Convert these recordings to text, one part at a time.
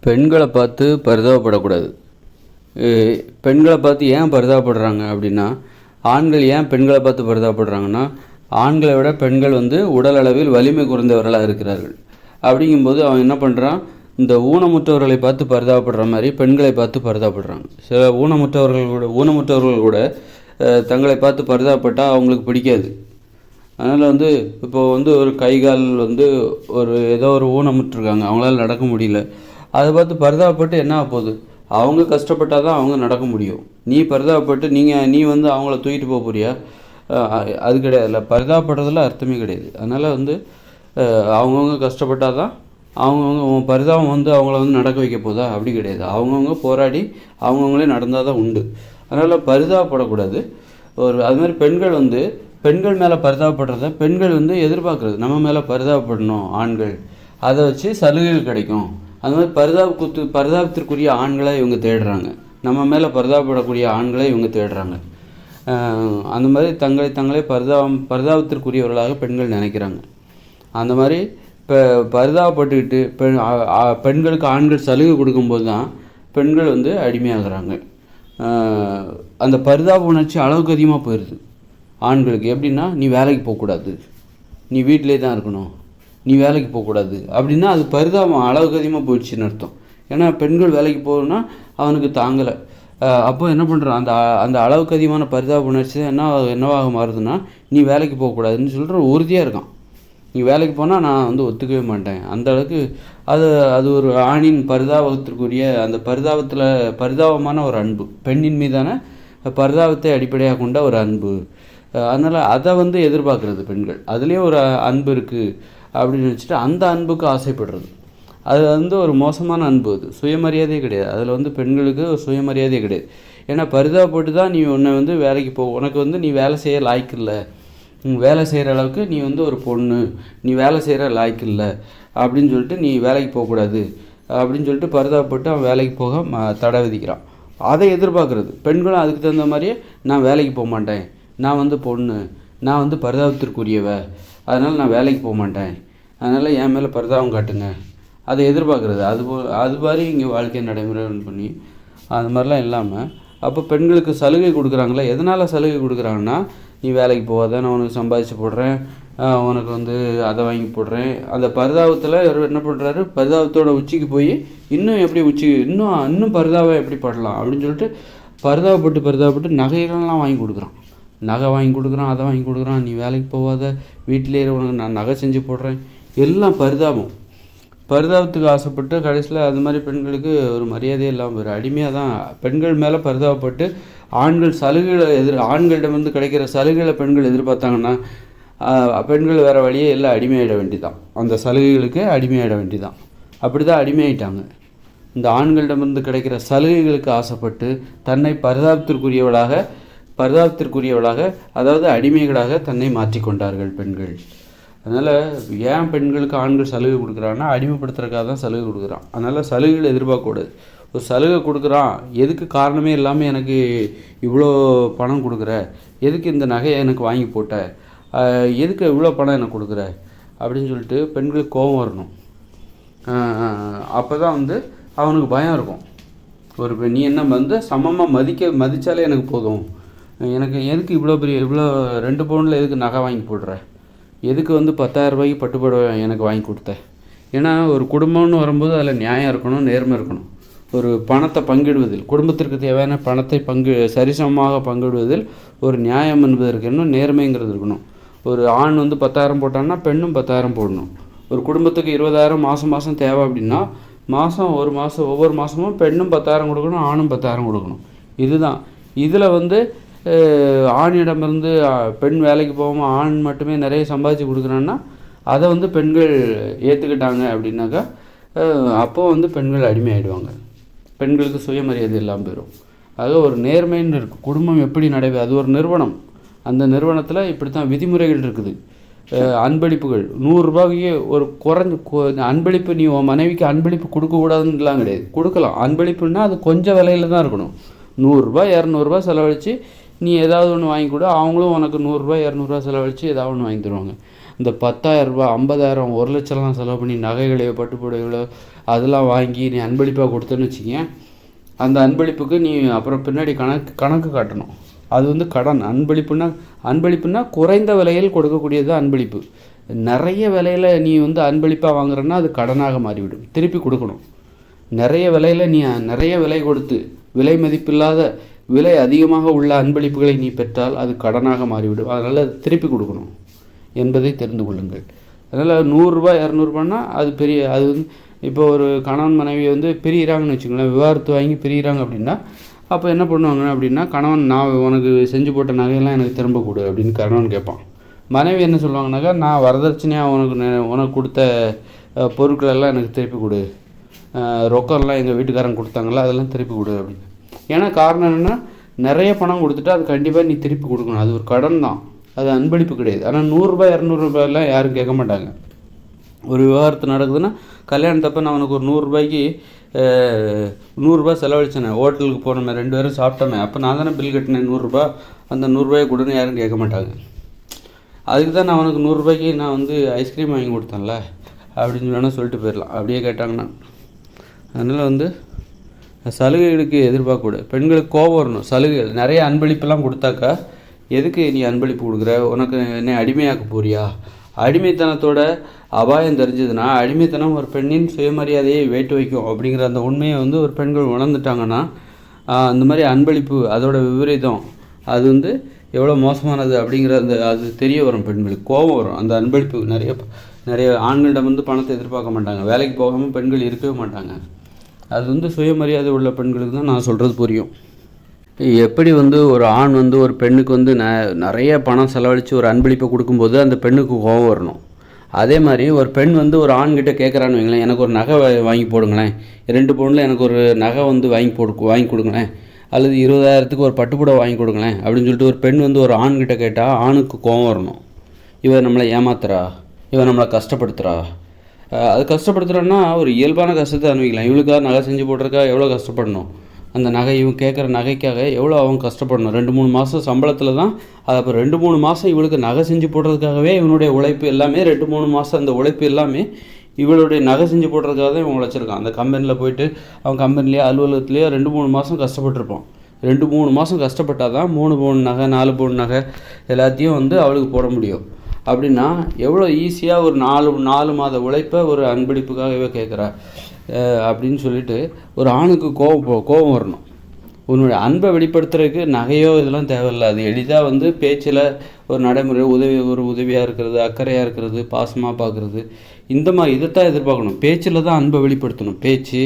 பெண்களை பார்த்து பரிதாபப்படக்கூடாது. பெண்களை பார்த்து ஏன் பரிதாபப்படுறாங்க அப்படின்னா, ஆண்கள் ஏன் பெண்களை பார்த்து பரிதாபப்படுறாங்கன்னா, ஆண்களை விட பெண்கள் உடல் அளவில் வலிமை குறைந்தவர்களாக இருக்கிறார்கள். அப்படிங்கும்போது அவன் என்ன பண்ணுறான், இந்த ஊனமுற்றவர்களை பார்த்து பரிதாபப்படுற மாதிரி பெண்களை பார்த்து பரிதாபப்படுறாங்க. சில ஊனமுற்றவர்கள் கூட தங்களை பார்த்து பரிதாபப்பட்டால் அவங்களுக்கு பிடிக்காது. அதனால் இப்போது ஒரு கை கால் ஒரு ஏதோ ஒரு ஊனமுற்றிருக்காங்க, அவங்களால நடக்க முடியல. அதை பார்த்து பரிதாபப்பட்டு என்ன ஆக போகுது? அவங்க கஷ்டப்பட்டால் தான் அவங்க நடக்க முடியும். நீ பரிதாபப்பட்டு நீ அவங்கள தூக்கிட்டு போக போறியா? அது கிடையாதுல்ல. பரிதாபப்படுறதுல அர்த்தமே கிடையாது. அதனால் அவங்கவுங்க கஷ்டப்பட்டால் தான் அவங்கவுங்க பரிதாபம் அவங்கள நடக்க வைக்க போதா? அப்படி கிடையாது. அவங்கவுங்க போராடி அவங்கவுங்களே நடந்தால் தான் உண்டு. அதனால் பரிதாபப்படக்கூடாது. அதுமாதிரி பெண்கள் மேலே பரிதாபப்படுறத பெண்கள் எதிர்பார்க்குறது, நம்ம மேலே பரிதாபப்படணும் ஆண்கள், அதை வச்சு சலுகைகள் கிடைக்கும். அது மாதிரி பரிதாபத்திற்குரிய ஆண்களை இவங்க தேடுறாங்க, நம்ம மேலே பரிதாபப்படக்கூடிய ஆண்களை இவங்க தேடுறாங்க. அந்த மாதிரி தங்களை பரிதாபத்திற்குரியவர்களாக பெண்கள் நினைக்கிறாங்க. அந்த மாதிரி இப்போ பரிதாபப்பட்டுக்கிட்டு பெண்களுக்கு ஆண்கள் சலுகை கொடுக்கும்போது தான் பெண்கள் அடிமையாகிறாங்க. அந்த பரிதாப உணர்ச்சி அளவுக்கு அதிகமாக போயிடுது ஆண்களுக்கு. எப்படின்னா, நீ வேலைக்கு போகக்கூடாது, நீ வீட்டிலே தான் இருக்கணும், நீ வேலைக்கு போகக்கூடாது அப்படின்னா அது பரிதாபம் அளவுக்கு அதிகமாக போயிடுச்சுன்னு அர்த்தம். ஏன்னா பெண்கள் வேலைக்கு போகணுன்னா அவனுக்கு தாங்கலை. அப்போ என்ன பண்ணுறான், அந்த அளவுக்கு அதிகமான பரிதாப உணர்ச்சி தான் என்னவாக மாறுதுன்னா, நீ வேலைக்கு போகக்கூடாதுன்னு சொல்கிற உறுதியாக இருக்கான். நீ வேலைக்கு போனால் நான் ஒத்துக்கவே மாட்டேன். அந்த அளவுக்கு அது ஒரு ஆணின் பரிதாபத்திற்குரிய அந்த பரிதாபமான ஒரு அன்பு, பெண்ணின் மீதான பரிதாபத்தை அடிப்படையாக கொண்ட ஒரு அன்பு. அதனால் அதை எதிர்பார்க்குறது பெண்கள். அதுலேயே ஒரு அன்பு இருக்குது அப்படின்னு நினச்சிட்டு அந்த அன்புக்கு ஆசைப்படுறது. அது ஒரு மோசமான அன்பு. அது சுயமரியாதையே கிடையாது. அதில் பெண்களுக்கு ஒரு சுயமரியாதையே கிடையாது. ஏன்னா பரிதாபப்பட்டு தான் நீ உன்னை வேலைக்கு உனக்கு நீ வேலை செய்ய லாய்க்கு இல்லை, வேலை செய்கிற அளவுக்கு நீ ஒரு பொண்ணு, நீ வேலை செய்கிற லாய்க்கு இல்லை அப்படின்னு சொல்லிட்டு நீ வேலைக்கு போகக்கூடாது அப்படின்னு சொல்லிட்டு பரிதாபப்பட்டு அவன் வேலைக்கு போக தடை விதிக்கிறான். அதை எதிர்பார்க்குறது பெண்களும் அதுக்கு தகுந்த மாதிரியே, நான் வேலைக்கு போக மாட்டேன், நான் பொண்ணு, நான் பரிதாபத்திற்குரியவ, அதனால் நான் வேலைக்கு போக மாட்டேன், அதனால் என் மேலே பரிதாபம் காட்டுங்க, அதை எதிர்பார்க்குறது. அது மாதிரி இங்கே வாழ்க்கை நடைமுறை பண்ணி அது மாதிரிலாம் இல்லாமல் அப்போ பெண்களுக்கு சலுகை கொடுக்குறாங்களே. எதனால் சலுகை கொடுக்குறாங்கன்னா, நீ வேலைக்கு போகாத, நான் உனக்கு சம்பாதிச்சு போடுறேன், உனக்கு அதை வாங்கி போடுறேன். அந்த பரிதாபத்தில் என்ன பண்ணுறாரு, பரிதாபத்தோட உச்சிக்கு போய் இன்னும் பரிதாபம் எப்படி படலாம் அப்படின்னு சொல்லிட்டு பரிதாபப்பட்டு நகைகள்லாம் வாங்கி கொடுக்குறான். நகை வாங்கி கொடுக்குறான், அதை வாங்கி கொடுக்குறான். நீ வேலைக்கு போகாத, வீட்டிலே உனக்கு நான் நகை செஞ்சு போடுறேன். எல்லாம் பரிதாபத்துக்கு ஆசைப்பட்டு கடைசியில் அது மாதிரி பெண்களுக்கு ஒரு மரியாதையே இல்லாமல் ஒரு அடிமையாக தான் பெண்கள் மேலே பரிதாபப்பட்டு ஆண்களிடம் கிடைக்கிற சலுகைகளை பெண்கள் எதிர்பார்த்தாங்கன்னா பெண்கள் வேறு வழியே எல்லாம் அடிமையாயிட வேண்டிதான், அந்த சலுகைகளுக்கு அடிமையாயிட வேண்டிதான். அப்படி தான் அடிமையாயிட்டாங்க. இந்த ஆண்களிடமிருந்து கிடைக்கிற சலுகைகளுக்கு ஆசைப்பட்டு தன்னை பரிதாபத்திற்குரியவளாக அதாவது அடிமைகளாக தன்னை மாற்றிக்கொண்டார்கள் பெண்கள். அதனால் ஏன் பெண்களுக்கு ஆண்கள் சலுகை கொடுக்குறாங்கன்னா, அடிமைப்படுத்துறதுக்காக தான் சலுகை கொடுக்குறான். அதனால் சலுகைகள் எதிர்பார்க்கக்கூடாது. ஒரு சலுகை கொடுக்குறான், எதுக்கு காரணமே இல்லாமல் எனக்கு இவ்வளோ பணம் கொடுக்குற, எதுக்கு இந்த நகையை எனக்கு வாங்கி போட்ட, எதுக்கு இவ்வளோ பணம் எனக்கு கொடுக்குற அப்படின்னு சொல்லிட்டு பெண்களுக்கு கோபம் வரணும். அப்போ தான் அவனுக்கு பயம் இருக்கும். நீ என்ன சமமாக மதித்தாலே எனக்கு போதும், எனக்கு எதுக்கு இவ்வளோ 2 பவுனில் எதுக்கு நகை வாங்கி போடுற, எதுக்கு 10,000 ரூபாய்க்கு பட்டுப்புடவை எனக்கு வாங்கி கொடுத்த. ஏன்னா ஒரு குடும்பம்னு வரும்போது அதில் நியாயம் இருக்கணும், நேர்மை இருக்கணும். ஒரு பணத்தை பங்கிடுவதில், குடும்பத்திற்கு தேவையான பணத்தை சரிசமமாக பங்கிடுவதில் ஒரு நியாயம் என்பது இருக்கணும், நேர்மைங்கிறது இருக்கணும். ஒரு ஆண் 10,000 போட்டான்னா பெண்ணும் 10,000 போடணும். ஒரு குடும்பத்துக்கு 20,000 மாதம் தேவை அப்படின்னா ஒவ்வொரு மாதமும் பெண்ணும் 10,000 கொடுக்கணும், ஆணும் 10,000 கொடுக்கணும். இதுதான். இதில் ஆணிடமிருந்து பெண் வேலைக்கு போகாமல் ஆண் மட்டுமே நிறைய சம்பாதிச்சு கொடுக்குறான்னா அதை பெண்கள் ஏற்றுக்கிட்டாங்க அப்படின்னாக்கா அப்போது பெண்கள் அடிமையாயிடுவாங்க. பெண்களுக்கு சுயமரியாதை இல்லாமல் போயிடும். ஆக ஒரு நேர்மைன்னு இருக்குது. குடும்பம் எப்படி நடைபெறும், அது ஒரு நிறுவனம். அந்த நிறுவனத்தில் இப்படி தான் விதிமுறைகள் இருக்குது. அன்பளிப்புகள் 100 ரூபாய்க்கு ஒரு அன்பளிப்பு, நீ உன் மனைவிக்கு அன்பளிப்பு கொடுக்கக்கூடாதுன்னுலாம் கிடையாது, கொடுக்கலாம். அன்பளிப்புன்னா அது கொஞ்சம் விலையில தான் இருக்கணும். 100 ரூபாய் 200 ரூபா செலவழித்து நீ ஏதாவது ஒன்று வாங்கி கொடு, அவங்களும் உனக்கு 100 ரூபாய் 200 ரூபா செலவழித்து ஏதாவது ஒன்று வாங்கி தருவாங்க. இந்த 10,000 ரூபா 50,000 1 லட்சம்லாம் செலவு பண்ணி நகைகளையோ பட்டுப்புடைகளோ அதெல்லாம் வாங்கி நீ அன்பளிப்பாக கொடுத்தேன்னு வச்சுக்கேன், அந்த அன்பளிப்புக்கு நீ அப்புறம் பின்னாடி கணக்கு காட்டணும். அது வந்து கடன். அன்பளிப்புன்னா குறைந்த விலையில் கொடுக்கக்கூடியது அன்பளிப்பு. நிறைய விலையில் நீ வந்து அன்பளிப்பாக வாங்குறன்னா அது கடனாக மாறிவிடும், திருப்பி கொடுக்கணும். நிறைய விலையில் நீ நிறைய விலை கொடுத்து விலை மதிப்பில்லாத விலை அதிகமாக உள்ள அன்பளிப்புகளை நீ பெற்றால் அது கடனாக மாறிவிடும். அதனால் அது திருப்பி கொடுக்கணும் என்பதை தெரிந்து கொள்ளுங்கள். அதனால் 100 200 அது பெரிய, அது வந்து இப்போ ஒரு கணவன் மனைவி வந்து பிரிகிறாங்கன்னு வச்சுக்கோங்களேன், விவாகரத்து வாங்கி பிரிகிறாங்க அப்படின்னா, அப்போ என்ன பண்ணுவாங்க அப்படின்னா, கணவன் நான் உனக்கு செஞ்சு போட்ட நகையெல்லாம் எனக்கு திரும்ப கொடு அப்படின்னு கணவன் கேட்பான். மனைவி என்ன சொல்லுவாங்கனாக்கா, நான் வரதட்சணையாக உனக்கு கொடுத்த பொருட்களெல்லாம் எனக்கு திருப்பி கொடு, ரொக்கம்லாம் எங்கள் வீட்டுக்காரங்க கொடுத்தாங்களா அதெல்லாம் திருப்பி கொடு அப்படின்னு. ஏன்னா காரணம் என்னென்னா, நிறைய பணம் கொடுத்துட்டா அது கண்டிப்பாக நீ திருப்பி கொடுக்கணும். அது ஒரு கடன் தான், அது அன்பளிப்பு கிடையாது. ஆனால் 100 200 யாரும் கேட்க மாட்டாங்க. ஒரு விவாகரத்து நடக்குதுன்னா, கல்யாணத்தப்போ நான் உனக்கு ஒரு 100 100 செலவழிச்சேனே, ஹோட்டலுக்கு போனோமே, 2 பேரும் சாப்பிட்டோமே, அப்போ நான் தானே பில் கட்டினேன் 100, அந்த 100 கொடுன்னு யாரும் கேட்க மாட்டாங்க. அதுக்கு தான் நான் உனக்கு 100 நான் வந்து ஐஸ்கிரீம் வாங்கி கொடுத்தேன்ல அப்படின்னு வேணால் சொல்லிட்டு போயிடலாம், அப்படியே கேட்டாங்கன்னா. அதனால் வந்து சலுகைகளுக்கு எதிர்பார்க்கக்கூடாது. பெண்களுக்கு கோபம் வரணும். சலுகைகள் நிறைய அன்பளிப்பெல்லாம் கொடுத்தாக்கா, எதுக்கு நீ அன்பளிப்பு கொடுக்குற, உனக்கு என்ன அடிமையாக்க போறியா? அடிமைத்தனத்தோட அபாயம் தெரிஞ்சதுன்னா, அடிமைத்தனம் ஒரு பெண்ணின் சுயமரியாதையை வேட்டு வைக்கும் அப்படிங்கிற அந்த உண்மையை வந்து ஒரு பெண்கள் உணர்ந்துட்டாங்கன்னா, அந்த மாதிரி அன்பளிப்பு அதோட விபரீதம் அது வந்து எவ்வளோ மோசமானது அப்படிங்கிற அது தெரிய வரும். பெண்களுக்கு கோபம் வரும். அந்த அன்பளிப்பு நிறைய ஆண்களிடம் வந்து பணத்தை எதிர்பார்க்க மாட்டாங்க. வேலைக்கு போகாமல் பெண்கள் இருக்கவே மாட்டாங்க. அது வந்து சுயமரியாதை உள்ள பெண்களுக்கு தான் நான் சொல்கிறது புரியும். எப்படி வந்து ஒரு ஆண் வந்து ஒரு பெண்ணுக்கு வந்து நிறைய பணம் செலவழித்து ஒரு அன்பளிப்பை கொடுக்கும்போது அந்த பெண்ணுக்கு கோபம் வரணும். அதே மாதிரி ஒரு பெண் வந்து ஒரு ஆண்கிட்ட கேட்குறான்னு வைங்களேன், எனக்கு ஒரு நகை வாங்கி போடுங்களேன், 2 பவுனில் எனக்கு ஒரு நகை வந்து வாங்கி கொடுங்களேன், அல்லது 20,000க்கு ஒரு பட்டுப்புடவை வாங்கி கொடுங்களேன் அப்படின்னு சொல்லிட்டு ஒரு பெண் வந்து ஒரு ஆண்கிட்ட கேட்டால் ஆணுக்கு கோபம் வரணும். இவன் நம்மளை ஏமாத்துறா, இவன் நம்மளை கஷ்டப்படுத்துகிறா. அது கஷ்டப்படுத்துகிறான்னா ஒரு இயல்பான கஷ்டத்தை அனுபவிக்கலாம். இவளுக்காக நகை செஞ்சு போட்டிருக்கா எவ்வளோ கஷ்டப்படணும், அந்த நகை இவன் கேட்குற நகைக்காக எவ்வளோ அவன் கஷ்டப்படணும். 2-3 மாதம் சம்பளத்தில் தான் அது. அப்போ 2-3 மாதம் இவளுக்கு நகை செஞ்சு போடுறதுக்காகவே இவனுடைய உழைப்பு எல்லாமே, 2-3 மாதம் அந்த உழைப்பு எல்லாமே இவளுடைய நகை செஞ்சு போடுறதுக்காக தான் இவன் உழைச்சிருக்கான். அந்த கம்பெனியில் போயிட்டு அவன் கம்பெனிலேயே அலுவலகத்துலேயே 2-3 மாதம் கஷ்டப்பட்டுருப்பான். 2-3 மாதம் கஷ்டப்பட்டால் தான் 3 பவுன் நகை 4 பவுன் நகை எல்லாத்தையும் வந்து அவளுக்கு போட முடியும். அப்படின்னா எவ்வளோ ஈஸியாக ஒரு 4 மாத உழைப்பை ஒரு அன்பளிப்புக்காகவே கேட்குறா அப்படின்னு சொல்லிட்டு ஒரு ஆணுக்கு கோபம் வரணும். உன்னுடைய அன்பை வெளிப்படுத்துறதுக்கு நகையோ இதெல்லாம் தேவையில்லை. அது எளிதாக வந்து பேச்சில் ஒரு நடைமுறை ஒரு உதவியாக இருக்கிறது, அக்கறையாக இருக்கிறது, பாசமாக பார்க்குறது, இந்த மாதிரி இதைத்தான் எதிர்பார்க்கணும். பேச்சில் தான் அன்பை வெளிப்படுத்தணும். பேச்சு,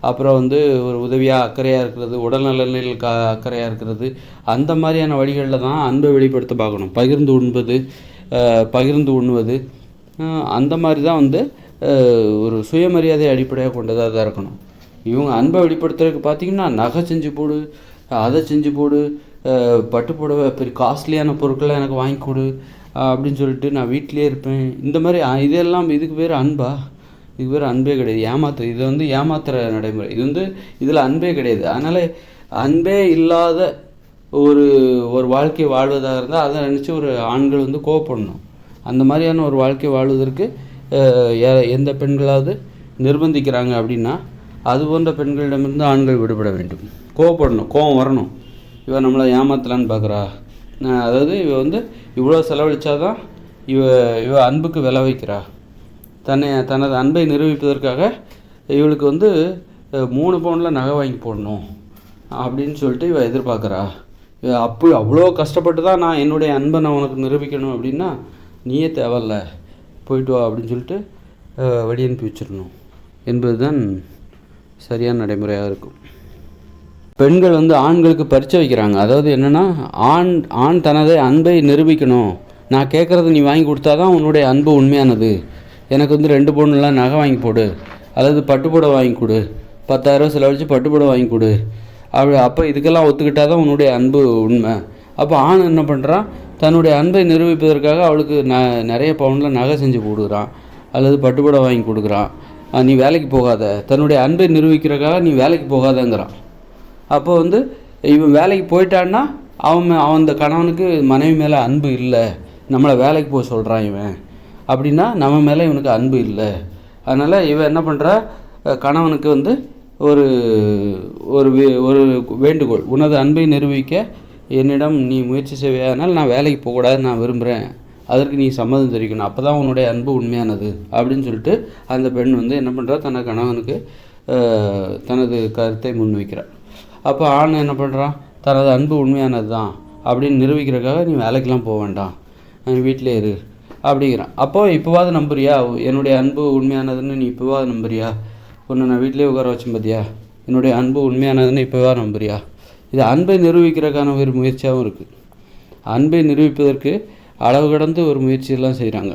அப்புறம் வந்து ஒரு உதவியாக அக்கறையாக இருக்கிறது, உடல்நலனில் அக்கறையாக இருக்கிறது, அந்த மாதிரியான வழிகளில் தான் அன்பை வெளிப்படுத்த பார்க்கணும். பகிர்ந்து உண்ணுவது அந்த மாதிரி தான் வந்து ஒரு சுயமரியாதை அடிப்படையாக கொண்டதாக தான் இருக்கணும். இவங்க அன்பை வெளிப்படுத்துறதுக்கு பார்த்திங்கன்னா, நகை செஞ்சு போடு, அதை செஞ்சு போடு, பட்டு புடவை பெரிய காஸ்ட்லியான பொருட்களை எனக்கு வாங்கி கொடு அப்படின்னு சொல்லிட்டு நான் வீட்டிலே இருப்பேன், இந்த மாதிரி இதெல்லாம் இதுக்கு பேர் அன்பா? இதுக்கு பேர் அன்பே கிடையாது. இது வந்து ஏமாத்துகிற நடைமுறை. இது வந்து இதில் அன்பே கிடையாது. அதனால் அன்பே இல்லாத ஒரு வாழ்க்கை வாழ்வதாக இருந்தால் அதை நினச்சி ஒரு ஆண்கள் வந்து கோவப்படணும். அந்த மாதிரியான ஒரு வாழ்க்கை வாழ்வதற்கு எந்த பெண்களாவது நிர்பந்திக்கிறாங்க அப்படின்னா, அது போன்ற பெண்களிடமிருந்து ஆண்கள் விடுபட வேண்டும். கோவப்படணும், கோவம் வரணும். இவன் நம்மளை ஏமாத்தலான்னு பார்க்குறா, அதாவது இவ வந்து இவ்வளோ செலவழித்தாதான் இவ அன்புக்கு விலை வைக்கிறா, தனது அன்பை நிரூபிப்பதற்காக இவளுக்கு வந்து 3 பவுனில் நகை வாங்கி போடணும் அப்படின்னு சொல்லிட்டு இவ எதிர்பார்க்குறா. அவ்வளோ கஷ்டப்பட்டு தான் நான் என்னுடைய அன்பை நான் உனக்கு நிரூபிக்கணும் அப்படின்னா நீயே தேவையில்ல, போயிட்டு வா அப்படின்னு சொல்லிட்டு வழி அனுப்பி வச்சிடணும் என்பது தான் சரியான நடைமுறையாக இருக்கும். பெண்கள் வந்து ஆண்களுக்கு பரிச்சை வைக்கிறாங்க. அதாவது என்னென்னா, ஆண் தனது அன்பை நிரூபிக்கணும். நான் கேட்குறது நீ வாங்கி கொடுத்தா தான் உன்னுடைய அன்பு உண்மையானது. எனக்கு வந்து 2 பவுன்லாம் நகை வாங்கி போடு, அல்லது பட்டுப்புடவை வாங்கி கொடு, 10,000 செலவழித்து பட்டுப்புடவை வாங்கி கொடு, அப்போ இதுக்கெல்லாம் ஒத்துக்கிட்டால் தான் உன்னுடைய அன்பு உண்மை. அப்போ ஆண் என்ன பண்ணுறான், தன்னுடைய அன்பை நிரூபிப்பதற்காக அவளுக்கு நிறைய பவுனில் நகை செஞ்சு போடுகிறான், அல்லது பட்டுப்புடவை வாங்கி கொடுக்குறான். நீ வேலைக்கு போகாத, தன்னுடைய அன்பை நிரூபிக்கிறதுக்காக நீ வேலைக்கு போகாதங்கிறான். அப்போ வந்து இவன் வேலைக்கு போயிட்டான்னா அவன் அந்த கணவனுக்கு மனைவி மேலே அன்பு இல்லை, நம்மளை வேலைக்கு போக சொல்கிறான் இவன் அப்படின்னா நம்ம மேலே இவனுக்கு அன்பு இல்லை. அதனால் இவன் என்ன பண்ணுறா, கணவனுக்கு வந்து ஒரு ஒரு ஒரு வேண்டுகோள், உனது அன்பை நிரூபிக்க என்னிடம் நீ முயற்சி செய்வதனால் நான் வேலைக்கு போகக்கூடாதுன்னு நான் விரும்புகிறேன், அதற்கு நீ சம்மதம் தெரிவிக்கணும், அப்போ தான் உன்னுடைய அன்பு உண்மையானது அப்படின்னு சொல்லிட்டு அந்த பெண் வந்து என்ன பண்ணுறா, தனது கணவனுக்கு தனது கருத்தை முன்வைக்கிறார். அப்போ ஆண் என்ன பண்ணுறான், தனது அன்பு உண்மையானது தான் அப்படின்னு நிரூபிக்கிறதுக்காக நீ வேலைக்கெலாம் போக வேண்டாம், வீட்டிலே இரு அப்படிங்கிறான். அப்போது இப்போவாது நம்புறியா, என்னுடைய அன்பு உண்மையானதுன்னு நீ இப்போவாது நம்புறியா, உன்னை நான் வீட்டிலே உட்கார வச்சேன் பார்த்தியா, என்னுடைய அன்பு உண்மையானதுன்னு இப்போவா நம்புறியா? இது அன்பை நிரூபிக்கிறதுக்கான ஒரு முயற்சியாகவும் இருக்குது. அன்பை நிரூபிப்பதற்கு அளவு கடந்து ஒரு முயற்சியெல்லாம் செய்கிறாங்க.